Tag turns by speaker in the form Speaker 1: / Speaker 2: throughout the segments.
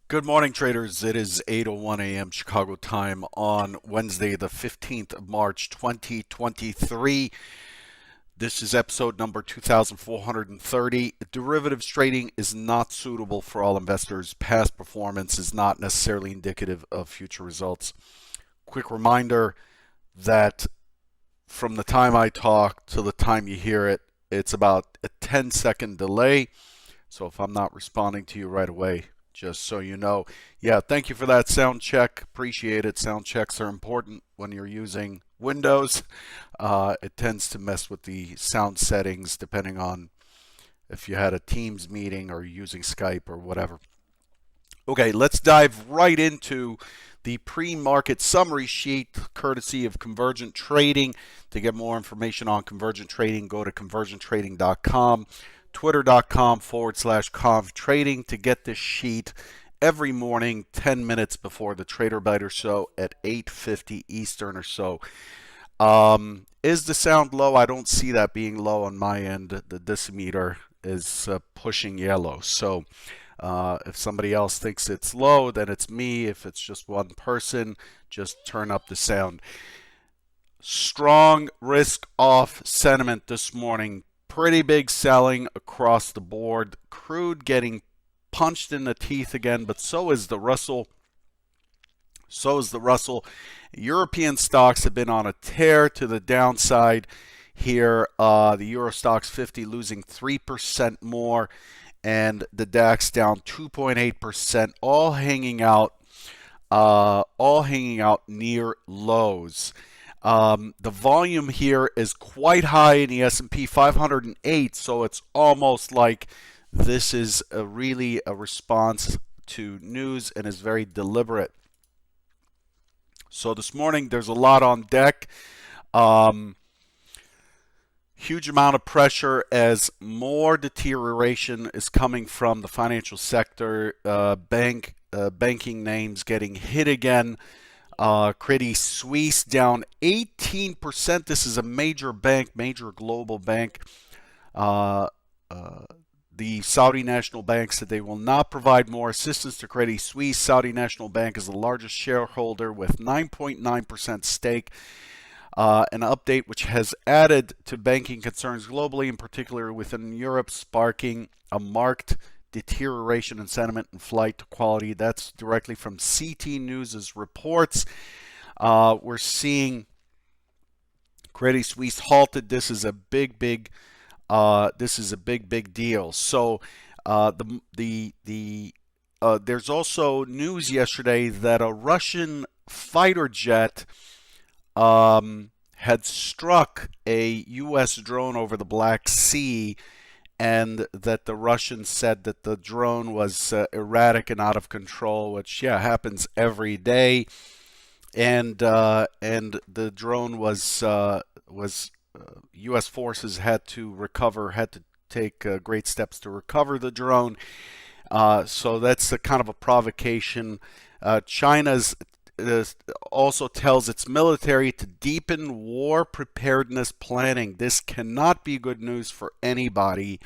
Speaker 1: Good morning, traders. It is 8:01 a.m. Chicago time on Wednesday, the 15th of March, 2023. This is episode number 2430. Derivatives trading is not suitable for all investors. Past performance is not necessarily indicative of future results. Quick reminder that from the time I talk to the time you hear it, it's about a 10-second delay. So if I'm not responding to you right away, just so you know. Yeah, thank you for that sound check. Appreciate it. Sound checks are important when you're using Windows. It tends to mess with the sound settings depending on if you had a Teams meeting or using Skype or whatever. Okay, let's dive right into the pre-market summary sheet courtesy of Convergent Trading. To get more information on Convergent Trading, go to convergenttrading.com. Twitter.com/convtrading to get this sheet every morning, 10 minutes before the Trader Biter show at 8:50 Eastern or so. Is the sound low? I don't see that being low on my end. The decimeter is pushing yellow. So if somebody else thinks it's low, then it's me. If it's just one person, just turn up the sound. Strong risk-off sentiment this morning. Pretty big selling across the board. Crude getting punched in the teeth again, but so is the Russell. European stocks have been on a tear to the downside here. The Euro Stoxx 50 losing 3% more, and the DAX down 2.8%, all hanging out near lows. The volume here is quite high in the S&P 508, so it's almost like this is really a response to news and is very deliberate. So this morning there's a lot on deck. Huge amount of pressure as more deterioration is coming from the financial sector. Banking names getting hit again. Credit Suisse down 18%. This is a major bank, major global bank. The Saudi National Bank said they will not provide more assistance to Credit Suisse. Saudi National Bank is the largest shareholder with 9.9% stake. An update which has added to banking concerns globally, in particular within Europe, sparking a marked deterioration in sentiment and flight to quality. That's directly from CT News' reports. We're seeing Credit Suisse halted. This is a big deal. So there's also news yesterday that a Russian fighter jet had struck a U.S. drone over the Black Sea, and that the Russians said that the drone was erratic and out of control, which happens every day. And the drone was U.S. forces had to take great steps to recover the drone. So that's a kind of a provocation. China's also tells its military to deepen war preparedness planning. This cannot be good news for anybody,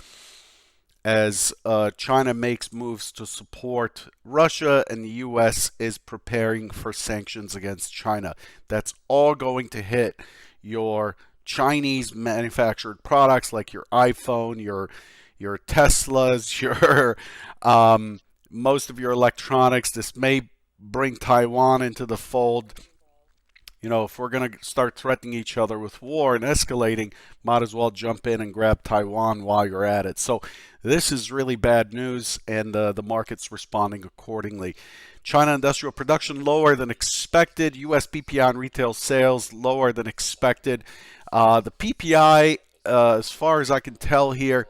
Speaker 1: as China makes moves to support Russia and the U.S. is preparing for sanctions against China. That's all going to hit your Chinese manufactured products like your iPhone, your Teslas, your most of your electronics. This may bring Taiwan into the fold. If we're going to start threatening each other with war and escalating, might as well jump in and grab Taiwan while you're at it. So this is really bad news, and the market's responding accordingly. China industrial production lower than expected. U.S. PPI and retail sales lower than expected. The PPI, as far as I can tell here,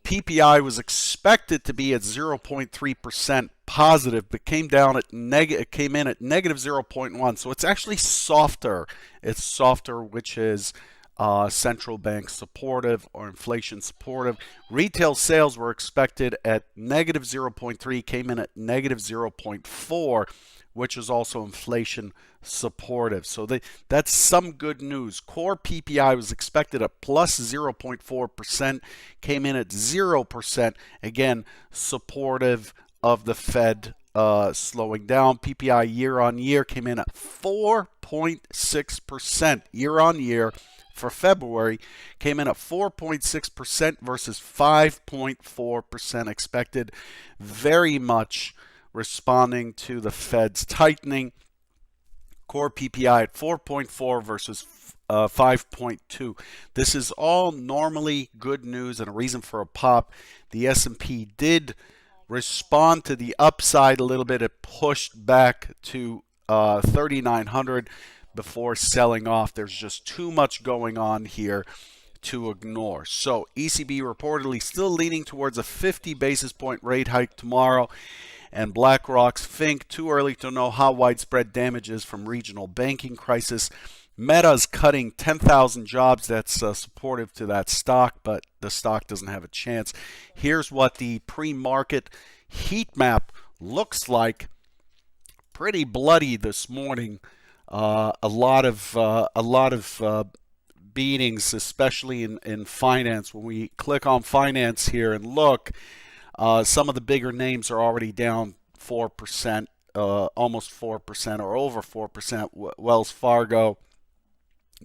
Speaker 1: PPI was expected to be at 0.3% positive, but came in at negative 0.1. So it's actually softer. It's softer, which is central bank supportive or inflation supportive. Retail sales were expected at negative 0.3, came in at negative 0.4, which is also inflation supportive. So that's some good news. Core PPI was expected at plus 0.4%, came in at 0%, again, supportive of the Fed slowing down. PPI year on year came in at 4.6% year on year for February, came in at 4.6% versus 5.4% expected, very much responding to the Fed's tightening. Core PPI at 4.4 versus 5.2. This is all normally good news and a reason for a pop. The S&P did respond to the upside a little bit. It pushed back to 3,900 before selling off. There's just too much going on here to ignore. So ECB reportedly still leaning towards a 50 basis point rate hike tomorrow. And BlackRock's think too early to know how widespread damage is from regional banking crisis. Meta's cutting 10,000 jobs. That's supportive to that stock, but the stock doesn't have a chance. Here's what the pre-market heat map looks like. Pretty bloody this morning. A lot of beatings, especially in finance. When we click on finance here and look, some of the bigger names are already down 4%, almost 4% or over 4%. Wells Fargo,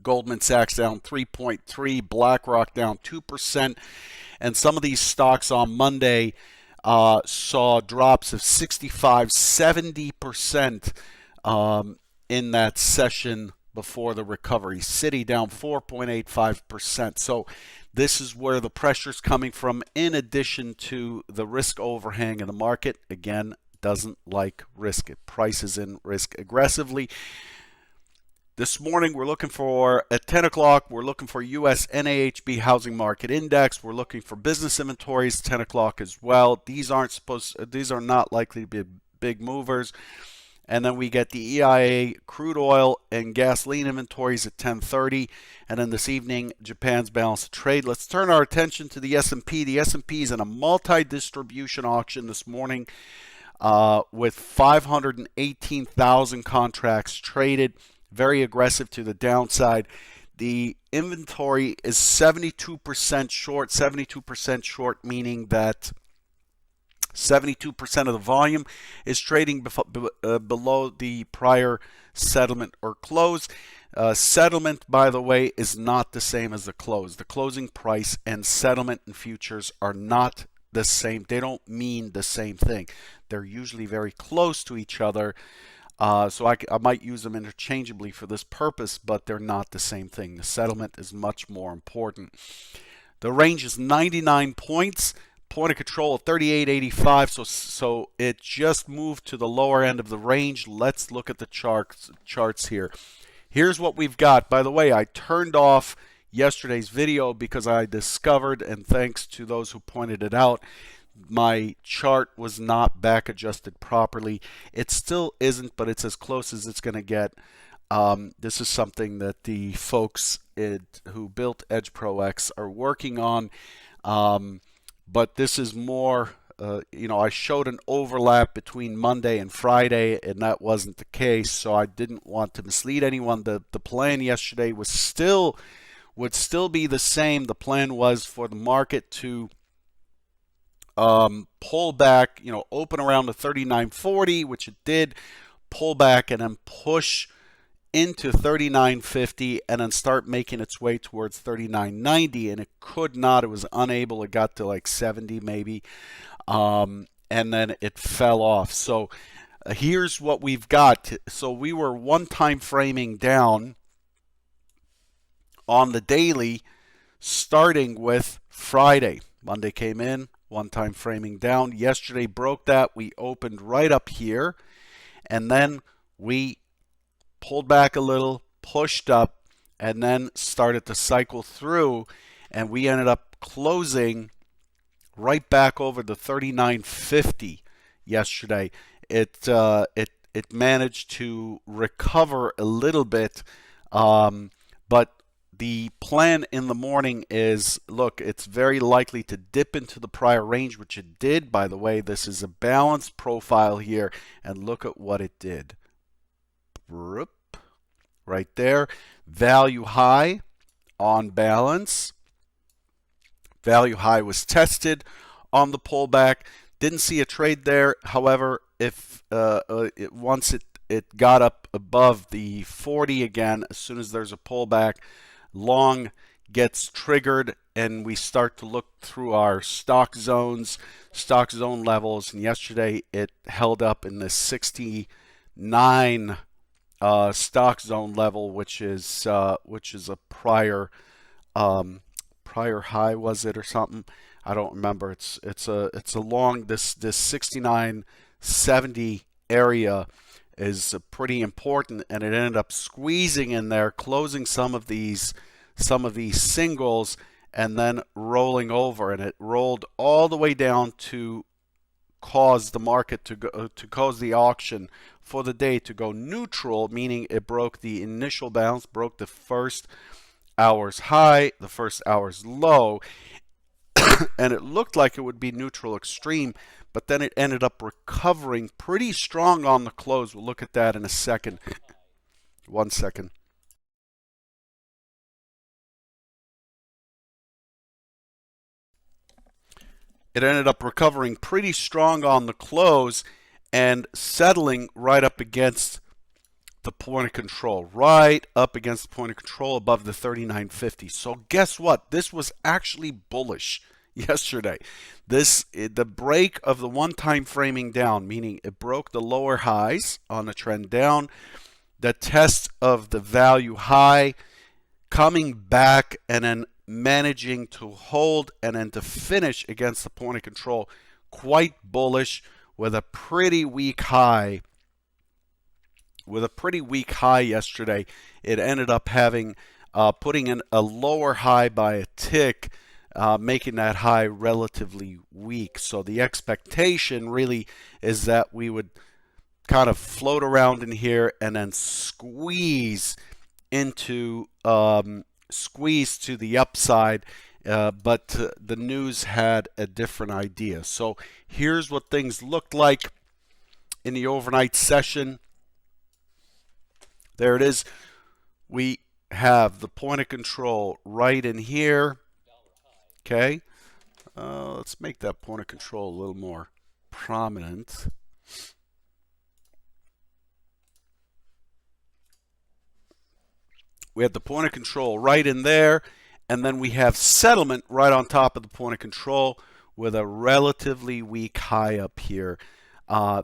Speaker 1: Goldman Sachs down 3.3%, BlackRock down 2%, and some of these stocks on Monday saw drops of 65, 70% in that session before the recovery. Citi down 4.85%. So this is where the pressure's coming from, in addition to the risk overhang in the market. Again, doesn't like risk. It prices in risk aggressively. This morning, we're looking for, at 10 o'clock, we're looking for U.S. NAHB Housing Market Index. We're looking for business inventories, 10 o'clock as well. These are not likely to be big movers. And then we get the EIA crude oil and gasoline inventories at 10:30. And then this evening, Japan's balance of trade. Let's turn our attention to the S&P. The S&P is in a multi-distribution auction this morning with 518,000 contracts traded. Very aggressive to the downside. The inventory is 72% short. 72% short, meaning that 72% of the volume is trading below the prior settlement or close. Settlement, by the way, is not the same as the close. The closing price and settlement and futures are not the same. They don't mean the same thing. They're usually very close to each other. So I might use them interchangeably for this purpose, but they're not the same thing. The settlement is much more important. The range is 99 points. Point of control at 38.85, so it just moved to the lower end of the range. Let's look at the charts here. Here's what we've got. By the way, I turned off yesterday's video because I discovered, and thanks to those who pointed it out, my chart was not back adjusted properly. It still isn't, but it's as close as it's going to get. This is something that the folks who built Edge Pro X are working on. But this is more, I showed an overlap between Monday and Friday, and that wasn't the case, so I didn't want to mislead anyone. The plan yesterday would still be the same. The plan was for the market to pull back, open around the 39.40, which it did, pull back, and then push into 39.50 and then start making its way towards 39.90, and it could not. It was unable. It got to like 70 maybe, and then it fell off. So here's what we've got. So we were one time framing down on the daily, starting with Friday. Monday came in, one time framing down. Yesterday broke that. We opened right up here, and then we pulled back a little, pushed up, and then started to cycle through, and we ended up closing right back over the 39.50 yesterday. It managed to recover a little bit, but the plan in the morning is, look, it's very likely to dip into the prior range, which it did. By the way, this is a balanced profile here, and look at what it did. Right there, value high on balance. Value high was tested on the pullback. Didn't see a trade there. However, if once it got up above the 40 again, as soon as there's a pullback, long gets triggered and we start to look through our stock zones, stock zone levels. And yesterday it held up in the 69 stock zone level, which is a prior high, was it, or something? I don't remember. It's a long, this 69.70 area is pretty important, and it ended up squeezing in there, closing some of these singles, and then rolling over, and it rolled all the way down to cause the market to cause the auction for the day to go neutral, meaning it broke the initial bounce, broke the first hour's high, the first hour's low, and it looked like it would be neutral extreme, but then it ended up recovering pretty strong on the close. We'll look at that in a second. 1 second. It ended up recovering pretty strong on the close and settling right up against the point of control, right up against the point of control above the 39.50. So guess what? This was actually bullish yesterday. The break of the one-time framing down, meaning it broke the lower highs on the trend down, the test of the value high, coming back and then managing to hold and then to finish against the point of control. Quite bullish with a pretty weak high. With a pretty weak high yesterday, it ended up having putting in a lower high by a tick, making that high relatively weak. So the expectation really is that we would kind of float around in here and then squeeze into squeeze to the upside, but the news had a different idea. So here's what things looked like in the overnight session. There it is. We have the point of control right in here. Okay. Let's make that point of control a little more prominent. We have the point of control right in there, and then we have settlement right on top of the point of control with a relatively weak high up here.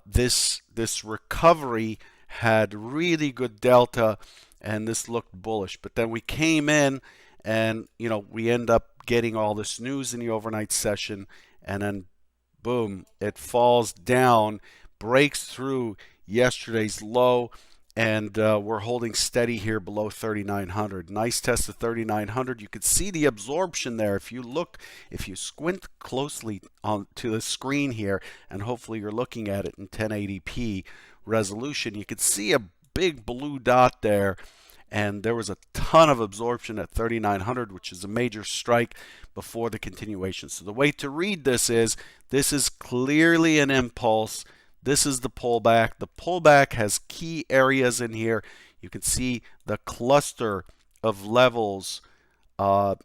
Speaker 1: This recovery had really good delta, and this looked bullish. But then we came in, and we end up getting all this news in the overnight session, and then boom, it falls down, breaks through yesterday's low, and we're holding steady here below 3,900. Nice test of 3,900. You can see the absorption there. If you squint closely onto the screen here, and hopefully you're looking at it in 1080p resolution, you can see a big blue dot there, and there was a ton of absorption at 3,900, which is a major strike before the continuation. So the way to read this is clearly an impulse. This is the pullback. The pullback has key areas in here. You can see the cluster of levels,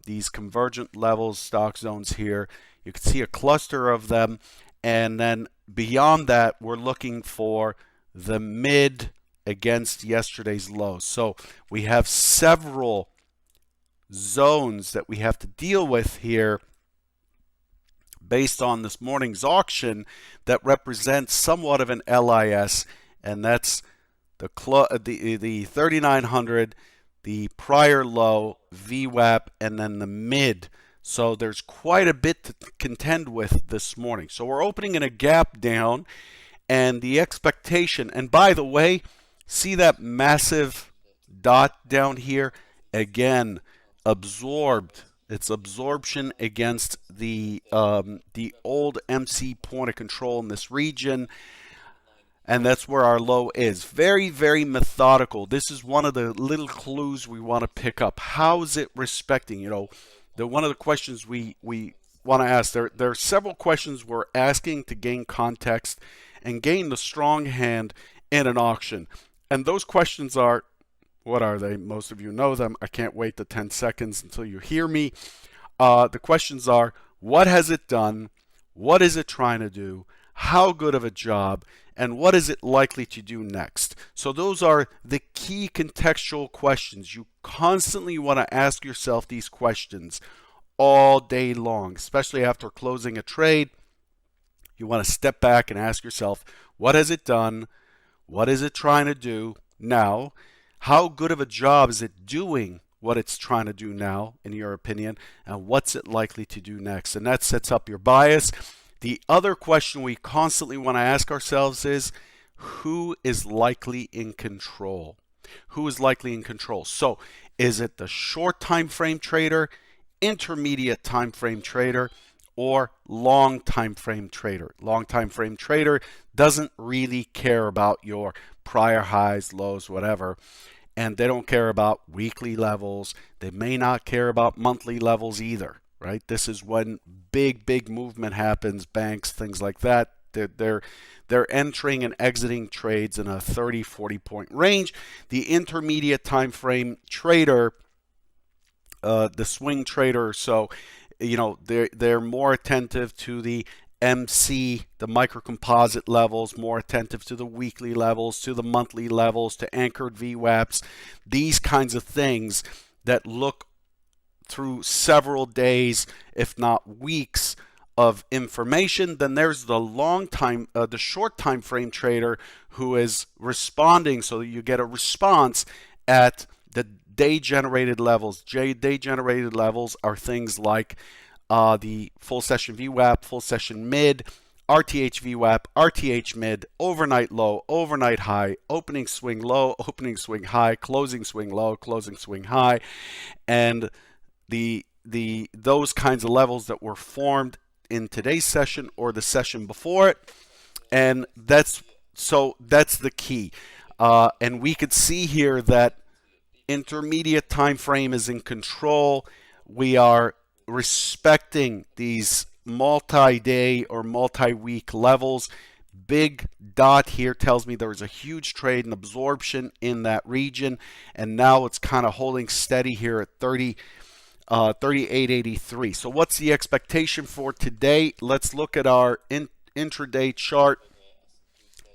Speaker 1: these convergent levels, stock zones here. You can see a cluster of them. And then beyond that, we're looking for the mid against yesterday's low. So we have several zones that we have to deal with here based on this morning's auction that represents somewhat of an LIS, and that's the 3,900, the prior low, VWAP, and then the mid. So there's quite a bit to contend with this morning. So we're opening in a gap down, and the expectation, and by the way, see that massive dot down here? Again, absorbed. It's absorption against the old MC point of control in this region, and that's where our low is. Very, very methodical. This is one of the little clues we want to pick up. How is it respecting? One of the questions we want to ask. There are several questions we're asking to gain context and gain the strong hand in an auction, and those questions are, what are they? Most of you know them. I can't wait the 10 seconds until you hear me. The questions are, what has it done? What is it trying to do? How good of a job? and what is it likely to do next? So those are the key contextual questions. You constantly want to ask yourself these questions all day long, especially after closing a trade. You want to step back and ask yourself, what has it done? What is it trying to do now? How good of a job is it doing what it's trying to do now, in your opinion? And what's it likely to do next? And that sets up your bias. The other question we constantly want to ask ourselves is, who is likely in control? Who is likely in control? So is it the short time frame trader, intermediate time frame trader, or long time frame trader? Long time frame trader doesn't really care about your prior highs, lows, whatever, and they don't care about weekly levels. They may not care about monthly levels either, right? This is when big movement happens, banks, things like that. They're entering and exiting trades in a 30-40 point range. The intermediate time frame trader, the swing trader, so they're more attentive to the MC, the microcomposite levels, more attentive to the weekly levels, to the monthly levels, to anchored VWAPs, these kinds of things that look through several days, if not weeks, of information. Then there's the short time frame trader who is responding, so you get a response at the day generated levels. Day generated levels are things like the full session VWAP, full session mid, RTH VWAP, RTH mid, overnight low, overnight high, opening swing low, opening swing high, closing swing low, closing swing high, and those kinds of levels that were formed in today's session or the session before it. And that's the key. And we could see here that intermediate time frame is in control. We are respecting these multi-day or multi-week levels. Big dot here tells me there was a huge trade and absorption in that region, and now it's kind of holding steady here at 38.83. So what's the expectation for today? Let's look at our intraday chart,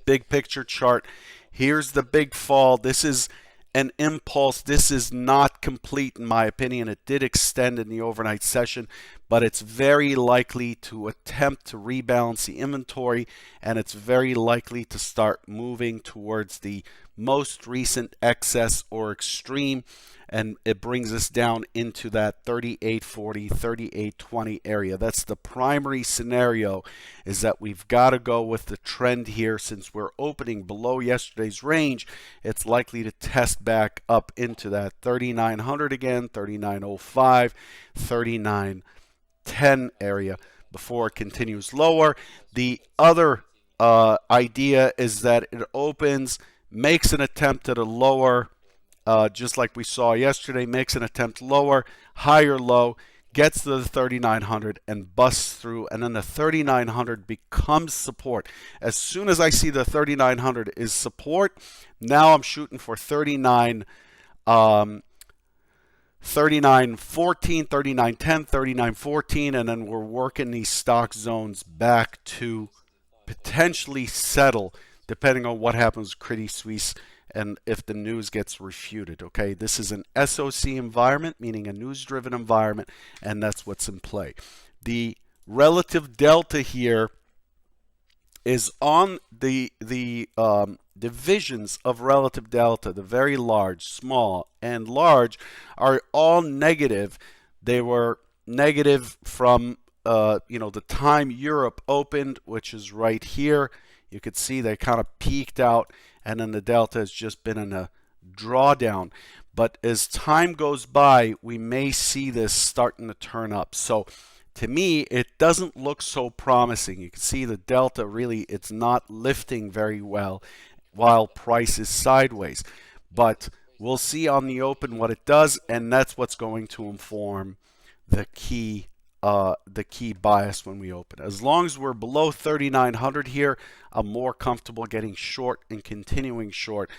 Speaker 1: big picture chart. Here's the big fall. This is an impulse. This is not complete in my opinion. It did extend in the overnight session, but it's very likely to attempt to rebalance the inventory, and it's very likely to start moving towards the most recent excess or extreme, and it brings us down into that 38.40, 38.20 area. That's the primary scenario, is that we've got to go with the trend here. Since we're opening below yesterday's range, it's likely to test back up into that 3900 again, 3905, 3910 area before it continues lower. The other idea is that it opens, makes an attempt at a lower, just like we saw yesterday, makes an attempt lower, higher low, gets to the 3900 and busts through, and then the 3900 becomes support. As soon as I see the 3900 is support, now I'm shooting for 3914, 3910, 3914, and then we're working these stock zones back to potentially settle, depending on what happens with Credit Suisse and if the news gets refuted. Okay, this is an SOC environment, meaning a news-driven environment, and that's what's in play. The relative delta here is on the divisions of relative delta. The very large, small, and large are all negative. They were negative from the time Europe opened, which is right here. You could see they kind of peaked out, and then the delta has just been in a drawdown. But as time goes by, we may see this starting to turn up. So to me, it doesn't look so promising. You can see the delta really, it's not lifting very well while price is sideways. But we'll see on the open what it does, and that's what's going to inform the key bias when we open. As long as we're below 3900 here, I'm more comfortable getting short and continuing short.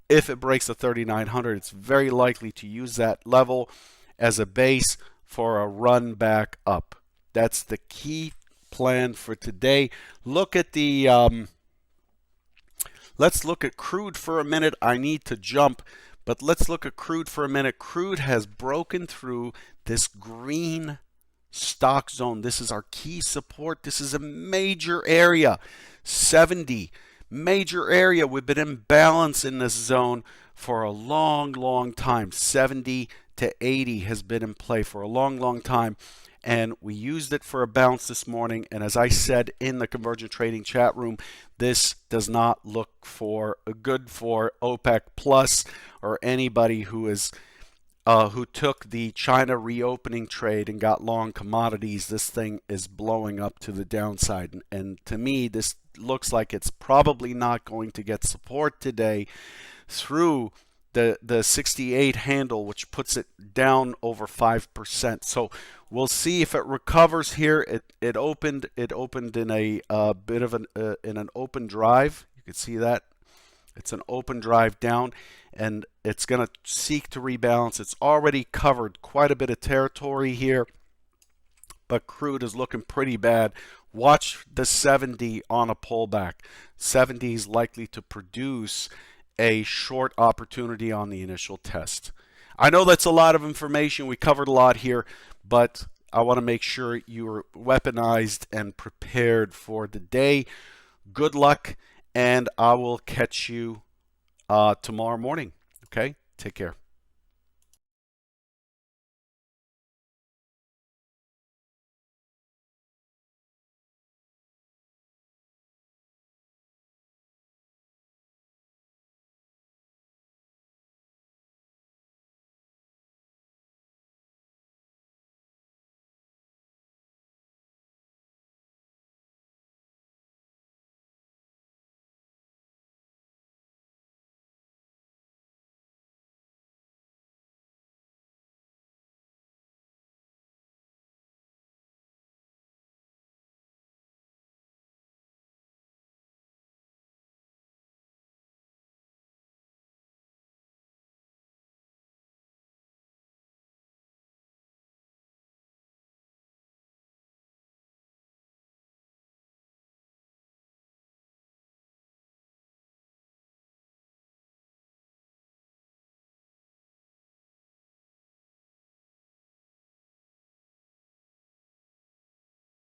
Speaker 1: If it breaks the 3900, it's very likely to use that level as a base for a run back up. That's the key plan for today. Look at the Let's look at crude for a minute. I need to jump, but let's look at crude for a minute. Crude has broken through this green stock zone. This is our key support. This is a major area. 70, major area. We've been in balance in this zone for a long time. 70 to 80 has been in play for a long time. And we used it for a bounce this morning. And as I said in the Convergent Trading chat room, this does not look good for OPEC Plus or anybody who took the China reopening trade and got long commodities. This thing is blowing up to the downside. And to me, this looks like it's probably not going to get support today through the 68 handle, which puts it down over 5%. So we'll see if it recovers here. It opened in a bit of an open drive. You can see that. It's an open drive down, and it's going to seek to rebalance. It's already covered quite a bit of territory here, but crude is looking pretty bad. Watch the 70 on a pullback. 70 is likely to produce a short opportunity on the initial test. I know that's a lot of information. We covered a lot here, but I want to make sure you're weaponized and prepared for the day. Good luck, and I will catch you tomorrow morning. Okay? Take care.